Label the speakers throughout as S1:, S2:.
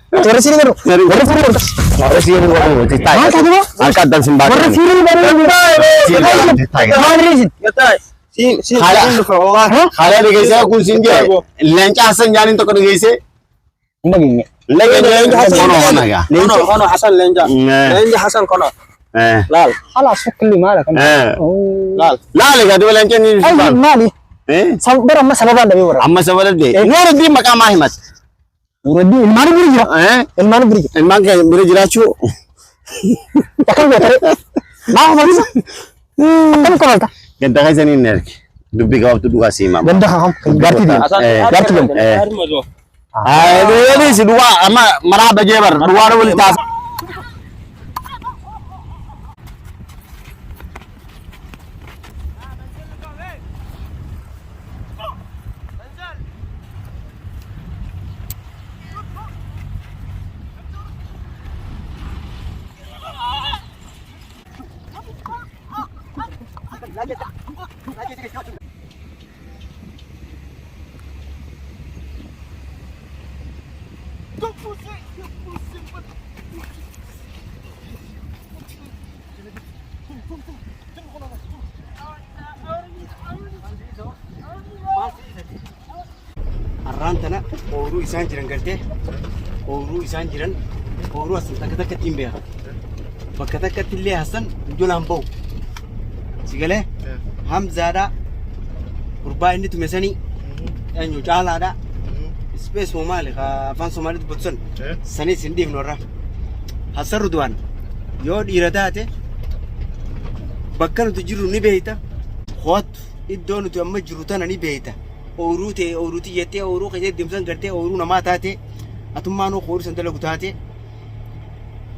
S1: Terus ini baru. Terus ini baru. Angkatan sembako. Hala di guys aku sinja. Lenca Hasan janin to kan guys. Mbagi. Lenca Hasan kono ya.
S2: Kono Hasan lenca. Lenca Hasan kono. Lal.
S1: خلاص فك اللي مالك
S2: Lal.
S1: لا لا قاعد lenca ni.
S3: أي مالي صبر أما سبب هذا بيورا
S1: amma sabal de. Nur di makam Ahmad.
S3: وردي المانو بريجرا المانو بريجرا
S1: Emang kayak berjiracu.
S3: تكلم يا ترى ما هو مريض كم كملت
S1: Ganda ka sanin nerk. Dubbi ka waktu dua si mama.
S3: بندها هم قارتي دي قارتي دي
S1: Ini si dua ama maraba jebar. Dua rawul tas. Arrantana oru isan jiran garte. Oru isan jiran. Oru asan tak timbe. Bakka takatille Hasan julan bau. Sigale? Hamza da urba inni tumesani. Enyu jala da. Space Somali ka fan Somali butsun. Sani sindi nora. Hasan Rudwan. Yo diradate. Bakka nuti jiru ni beita. Khot iddoo nuti amma jiru tana ni beita. Oruuti jettee oruu keessatti deemsan gartee oruu namaa taate atummaanoo qooduu san dalagu taate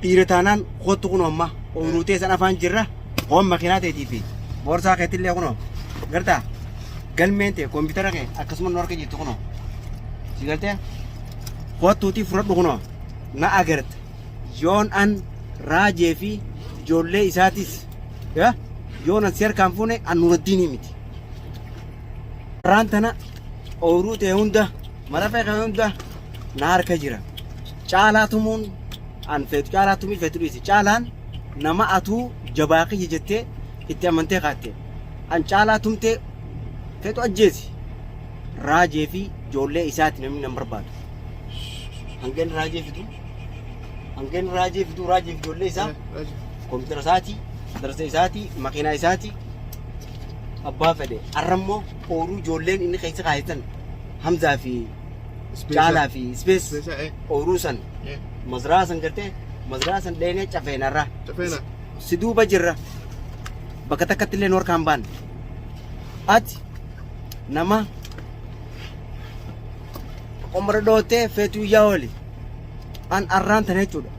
S1: dhiira taanaan kottu kun amma oruutee san afaan jirra hoon makiinaa ta'eetii fi boorsaa keetillee kunoo gartaa galmeen ta'e koompitara kee akkasuma nu harka jirtu kunoo si galtee kottuutii fudhadhu kunoo na agarta yoon an raajee fi ijoollee isaatis yoon an si harkaan fuune an nuraddiinii miti. Rantana oruute hunda marafee kan hunda na harka jira. Caalaa tumuun an feetu caalaa tumii feetu dhiisi. Caalaan nama atuu jabaaqii jettee itti amantee kaatte. An caalaa tumtee feetu ajjeesi. Raajee fi ijoollee isaati namni nan barbaadu. Hangeen raajee fidu. Raajee fi ijoollee isaa. Koompitara isaati, darasa isaati, makiinaa isaati. Abbaa fedhe arrammoo ooruu ijoolleen inni keessa kaayitan Hamzaa fi Caalaa fi Space ooruu san mazraa san gartee mazraa san dheenee cafeenarraa si duuba jirra bakka takkatti illee noorkaan baan ati nama qomra dhootee feetuu yaa oli an arraan tana jechuudha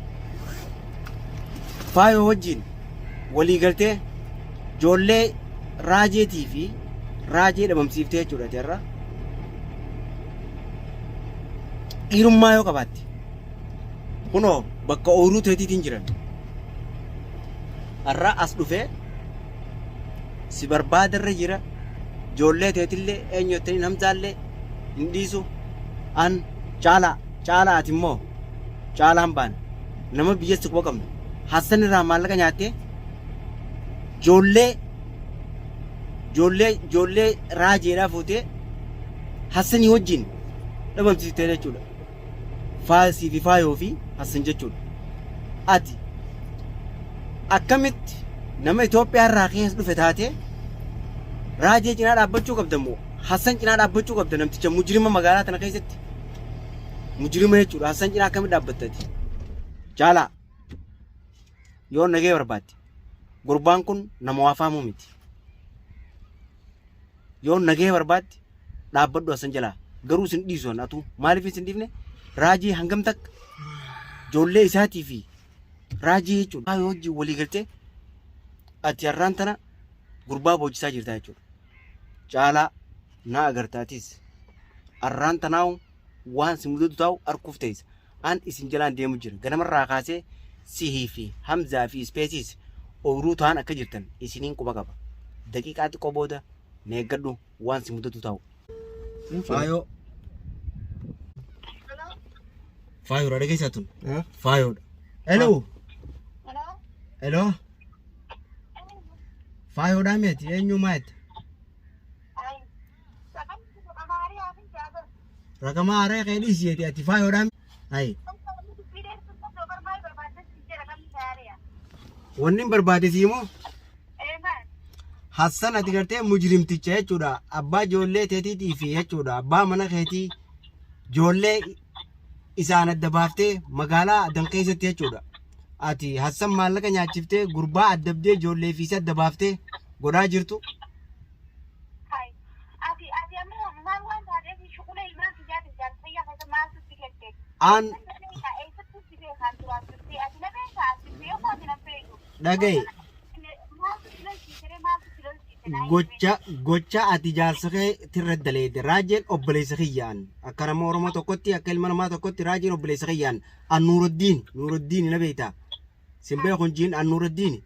S1: faayoo wajjin walii galtee ijoollee raajeetii fi raajee dhabamsiiftee jechuudha jarra dhiirummaa yoo qabaatte kunoo bakka ooruu teetiitiin jiran har'a as dhufee si barbaadarra jira ijoollee teetillee eenyuttanii Hamzaallee hin dhiisu an caalaa ati immoo caalaan baan nama biyyatti quba qabnu Hasan irraa maallaqa nyaattee ijoollee raajeedhaa fuutee Hasanii wajjin dhabamsiiftee jechuudha. Faasii fi faayoo fi Hasan jechuudha. Ati akkamitti nama Itoophiyaa irraa keessa dhufe taate raajee cinaa dhaabbachuu qabda immoo Hasan cinaa dhaabbachuu qabda namticha mujrima magaalaa tana keessatti. Mujrima jechuudha. Hasan cinaa akkamitti dhaabbattati? Caalaa yoo nagee barbaadde gurbaan kun nama waafaamuu miti. Yoo nagee barbaadde dhaabbadhu Hasan jalaa garuu sin dhiisu atu maaliif sin dhiifne raajii hangam takka ijoollee isaatii fi raajii jechuudha. Yoo hojii walii galtee ati har'aan tana gurbaa boojisaa jirta jechuudha. Caalaa na agartaatis har'aan tanaa waan si mudatu ta'u arkuuf ta'isa. An isin jalaan deemu jira ganamarraa kaasee sihii fi Hamzaa fi Spacees ooruu ta'an akka jirtan isiniin quba qaba. Daqiiqaa xiqqoo booda neeggadhu waan si mudatu ta'u. Faayoodha dhageessaa tun. Faayoodha. Hello. Hello. Faayoodhaa miti eenyummaa itti. Raqama haaraa kee dhiisiyeeti ati faayoodhaa miti. Hayi. Wanni barbaadesi immoo. Hassan ati gartee mujrimticha jechuudha. Abbaa ijoollee teetiitii fi jechuudha. Abbaa mana keetii ijoollee isaan adda baaftee magaalaa adan keessatti jechuudha. Ati Hassan maallaqa nyaachiftee gurbaa addabdee ijoollee fi adda baaftee godhaa jirtu. Aan dhagaye gocha ati jaarsa kee tirra daleede raajeen obboleessa kiyyaan akka nama Oromoo tokkotti akka ilma namaa tokkotti raajeen obboleessa kiyyaan an Nuuruddiin na beektaa simbee kunjiin an Nuuruddiin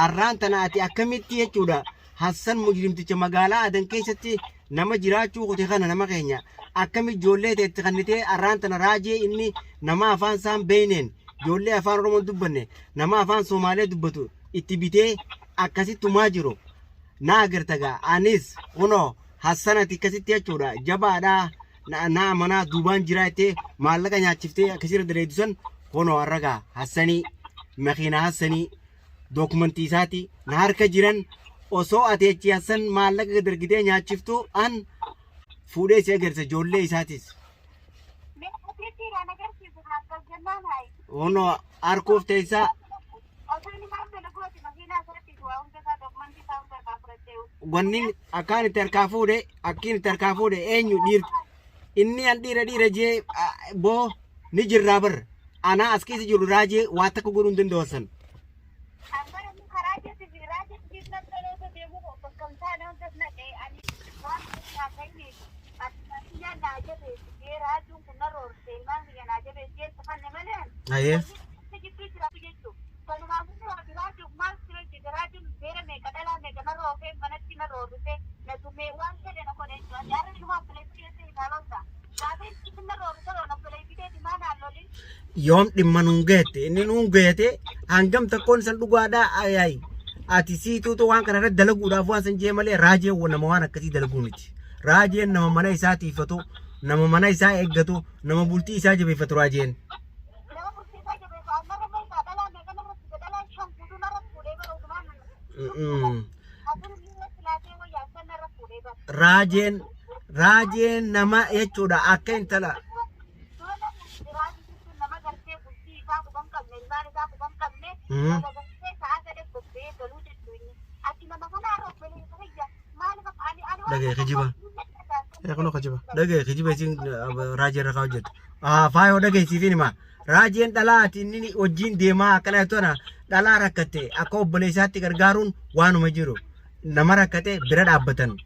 S1: arraan tana ati akkamitti jechuudha Hassan mujrimticha magaalaa adan keessatti nama jiraachuu qote kana nama keenya akkami ijoollee teetti kannitee arraan tana raajee inni nama afaan isaan beeyneen ijoollee afaan Oromoo dubbanne nama afaan Somaalee dubbatu itti bitee akkasittumaa jiru na agartagaa anis kunoo Hassan ati akkasitti jechuudha jabaadhaa na manaa duubaan jiraattee maallaqa nyaachiftee akkasirra daleedu san kunoo arragaa Hassanii makiinaa Hassanii dookumentii isaati na harka jiran osoo ati achi Hassan maallaqa dargitee nyaachiftu an fuudhee si agarsiisa ijoollee isaatis. Kunoo harkuuf teessaa. Wanni akkaan itti harkaa fuudhe eenyu dhiirti inni an dhiira jee boo ni jirraa bar anaa as keessa jiru raajee waa takka godhuu hin danda'u. Aye. Yoom dhimma nuun geette inni nuun geette hangam takkoon san dhugaadhaa ayayi ati siituutu waan kana irratti dalaguudhaaf waan san jee malee raajeen nama waan akkasii dalaguu miti. Raajeen nama mana isaa tiifatu nama mana isaa eeggatu nama bultii isaa jabeeffatu raajeen. Raajeen nama jechuudha akka intala. Dhagee kijiba. Dhagee kijiba isin raajeen rakaa hojjetu. Faayoo dhageessiifin hima. Raajeen dhalaati inni wajjin deemaa akkana jettuna dhalaa rakkatte akka obboleessaatti gargaaruun waanuma jiru. Nama rakkate bira dhaabbatan.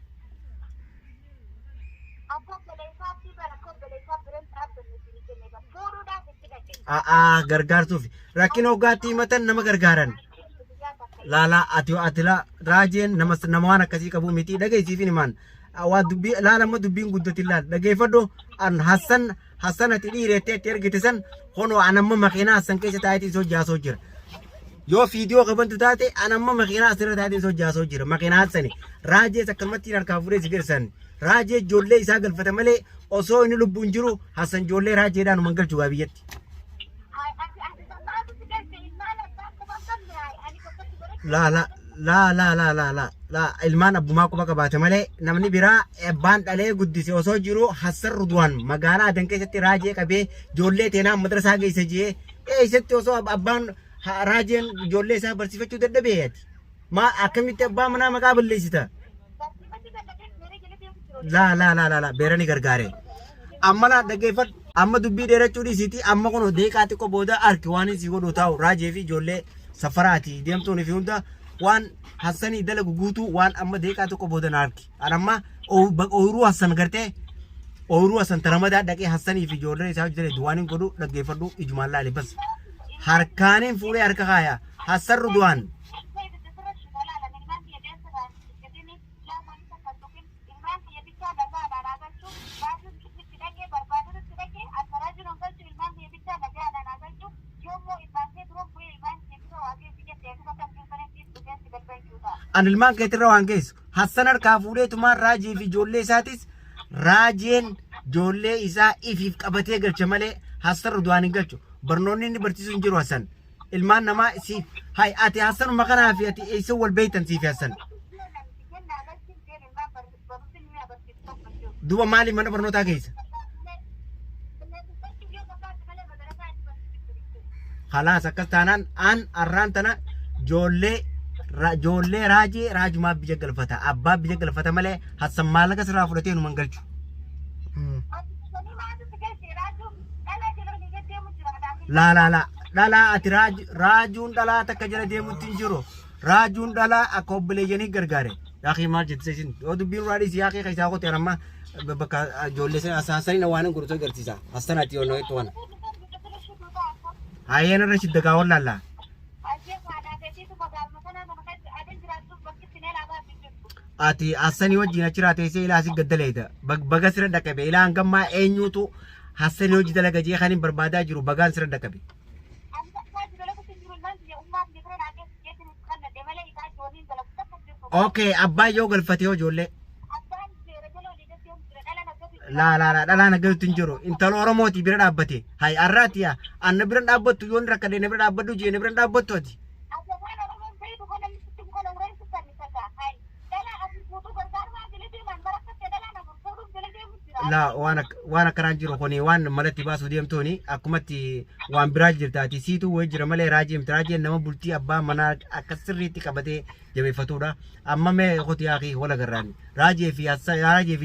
S1: Gargaartuuf rakkina hoggaatti himatan nama gargaaran. Laalaa ati raajeen nama waan akkasii qabu miti dhageessiifin himaan. Waa dubbii laalama dubbiin guddatti laal dhageeffadhu an Hassan ati dhiireettee itti ergite san kunoo anamma makiinaa Hassan keessa taa'eeti isoo jaasoo jira. Yoo fiidiyoo qabantu taate anamma makiinaa asirra taa'eeti isoo jaasoo jira makiinaa Hassani raajees akkanumatti harkaa fuudhee si garsan raajee ijoollee isaa galfata malee osoo inni lubbuun jiru Hassan ijoollee raajeedhaan uuman galchuu biyyatti. La ilmaan abbumaa quba qabaate malee namni biraa abbaan dhalee guddise osoo jiru Hassan Rudwaan magaalaa adan keessatti raajee qabee ijoollee teenaa madrasaa geessa jee eessatti osoo abbaan raajeen ijoollee isaa barsiifachuu dadhabeeti. Ma akkamitti abbaa manaa maqaa balleessita? Beerani gargaare. Amma laa dhaggeeffadhu amma dubbii dheerachuu dhiisiiti amma kun deeqaa xiqqoo booda harki waan si godhu taa'u raajee fi ijoollee safaraati deemtuun fi hunda waan Hassanii dalagu guutuu waan amma deeqaa xiqqoo booda na harki. Anamma ooyiruu Hassan gartee ooyiruu Hassan taramadaa dhaqee Hassanii fi ijoollee isaa hojjetee duwwaaniin godhu dhaggeeffadhu ijumaan laale bas. Harkaaniin fuudhee harka kaaya Hassan Rudwaan. an ilmaan keetirra waan geessu Hassan harkaa fuudhee tumaan raajii fi ijoollee isaatis raajeen ijoollee isaa ifiif qabatee galcha malee Hassan Ridwaan hin galchu barnoonni inni barsiisu hin jiru Hassan ilmaan namaa siif hay ati Hassanuma kanaa fi ati eessa wal beeytan siif Hassan duba maali mana barnootaa keessa خلاص أكستانان أن أرانتنا جولة راج ما بيجك الفتى أبا بيجك الفتى ملأ هالسمالك سرا فرتين ومنقلش لا أتي راجون دلا تكجنا ديمو تنجرو راجون دلا أكوبلي جني غرغاري يا أخي ما جت سيسين ودو بيرو رادي يا أخي كيسا أخو ترى بكا جولة سن أساسا نوانا غروتو غرتيسا أستنا تيو نوي توانا Ayana Rashid daga wala la. Ati Hassani wajjin achirraa teessee ilaa asii gaddaleeta. Baga sirra dhaqabe. Ilaa hangammaa eenyuutu Hassani hojii dalaga jee kan hin barbaadaa jiru bagaan sirra dhaqabe. Okay, abbaa yoo galfatee hoo ijoollee. La dhalaan aggalutti hin jiru intala Oromooti bira dhaabbate hay arraatiya anna bira dhaabbattu yoon rakkadee na bira dhaabbaddu jee na bira dhaabbattu ati la waan akkanaan jiru kuni waan malatti baasuu deemtuuni akkumatti waan biraa jirtaati siitu way jira malee raajimti raajeen nama bultii abbaa manaa akka sirriitti qabatee jabeeffatuudha amma mee hoti yaaqii wala garraani raajee fi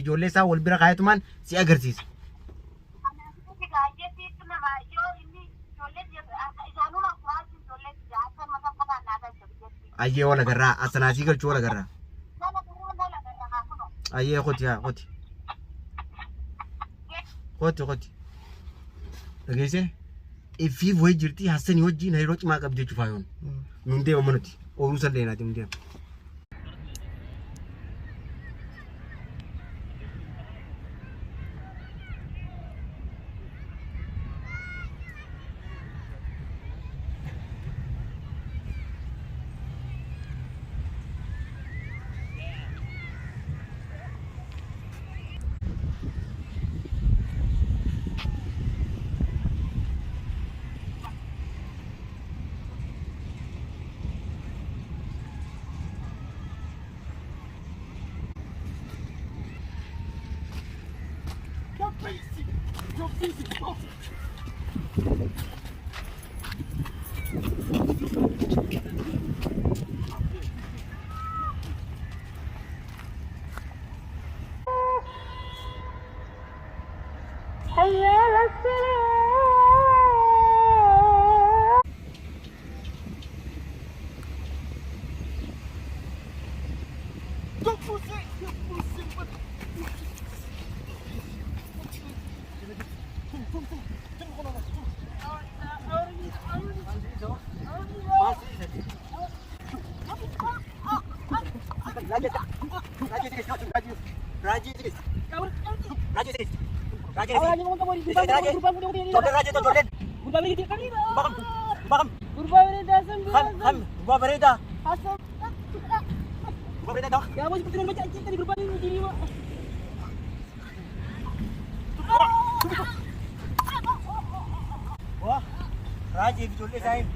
S1: ijoollee isaa wal bira kaayatumaan si agarsiisa. Ayyee wala garraa asanaasii galchuu wala garraa. Ayyee hoti yaa hoti. Koti. Dhageesse ifi way jirti Hassani wajjin hariiroo cimaa qabdi jechuuf ayoon. Nun deema manatti ooluu salleenaati nun deema. Raji ijoollee isaa hin.